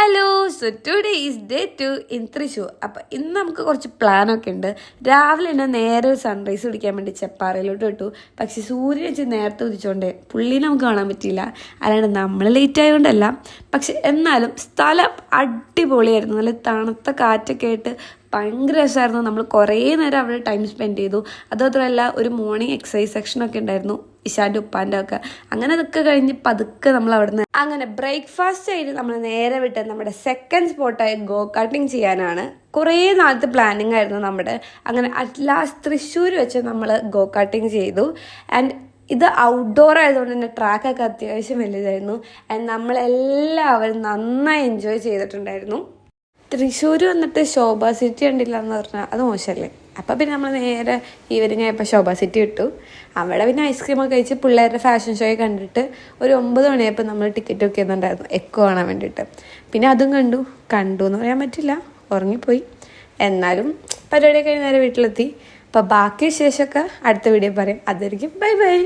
Hello, so today is day 2 in Thrissur. അപ്പോൾ ഇന്ന് നമുക്ക് കുറച്ച് പ്ലാനൊക്കെ ഉണ്ട്. രാവിലെ തന്നെ നേരെ ഒരു സൺറൈസ് പിടിക്കാൻ വേണ്ടി ചെപ്പാറയിലോട്ട് വിട്ടു. പക്ഷേ സൂര്യൻ വെച്ച് നേരത്തെ ഉദിച്ചോണ്ട് പുള്ളിനെ നമുക്ക് കാണാൻ പറ്റിയില്ല. അല്ലാണ്ട് നമ്മൾ ലേറ്റ് ആയതുകൊണ്ടല്ല, പക്ഷെ എന്നാലും സ്ഥലം അടിപൊളിയായിരുന്നു. നല്ല തണുത്ത കാറ്റൊക്കെ ആയിട്ട് ഭയങ്കര രസമായിരുന്നു. നമ്മൾ കുറേ നേരം അവിടെ ടൈം സ്പെൻഡ് ചെയ്തു. അതുമാത്രമല്ല ഒരു മോർണിംഗ് എക്സസൈസ് സെക്ഷനൊക്കെ ഉണ്ടായിരുന്നു, ഇഷാൻ്റെ ഉപ്പാൻ്റെ ഒക്കെ. അങ്ങനെ അതൊക്കെ കഴിഞ്ഞ് പതുക്കെ നമ്മൾ അവിടെ നിന്ന് അങ്ങനെ ബ്രേക്ക്ഫാസ്റ്റ് ആയിട്ട് നമ്മൾ നേരെ വിട്ട് നമ്മുടെ സെക്കൻഡ് സ്പോട്ടായ ഗോ കാർട്ടിങ് ചെയ്യാനാണ്. കുറേ നാളത്തെ പ്ലാനിങ് ആയിരുന്നു നമ്മുടെ. അങ്ങനെ അറ്റ് ലാസ്റ്റ് തൃശ്ശൂർ വെച്ച് നമ്മൾ ഗോ കാർട്ടിങ് ചെയ്തു. ആൻഡ് ഇത് ഔട്ട്ഡോർ ആയതുകൊണ്ട് തന്നെ ട്രാക്കൊക്കെ അത്യാവശ്യം വലുതായിരുന്നു. ആൻഡ് നമ്മളെല്ലാവരും നന്നായി എൻജോയ് ചെയ്തിട്ടുണ്ടായിരുന്നു. തൃശ്ശൂർ വന്നിട്ട് ശോഭ സിറ്റി കണ്ടില്ല എന്ന് പറഞ്ഞാൽ അത് മോശമല്ലേ. അപ്പം പിന്നെ നമ്മൾ നേരെ ഈവനിങ് ആയപ്പോൾ ശോഭ സിറ്റി വിട്ടു. അവിടെ പിന്നെ ഐസ്ക്രീമൊക്കെ കഴിച്ച് പിള്ളേരുടെ ഫാഷൻ ഷോയെ കണ്ടിട്ട് ഒരു 9 മണിയായപ്പോൾ നമ്മൾ ടിക്കറ്റ് ഒക്കെ ചെയ്യുന്നുണ്ടായിരുന്നു എക്കോ കാണാൻ വേണ്ടിയിട്ട്. പിന്നെ അതും കണ്ടു എന്ന് പറയാൻ പറ്റില്ല, ഉറങ്ങിപ്പോയി. എന്നാലും പരിപാടിയൊക്കെ കഴിഞ്ഞ് നേരെ വീട്ടിലെത്തി. അപ്പോൾ ബാക്കി വിശേഷമൊക്കെ അടുത്ത വീഡിയോ പറയാം. അതായിരിക്കും ബൈ ബൈ.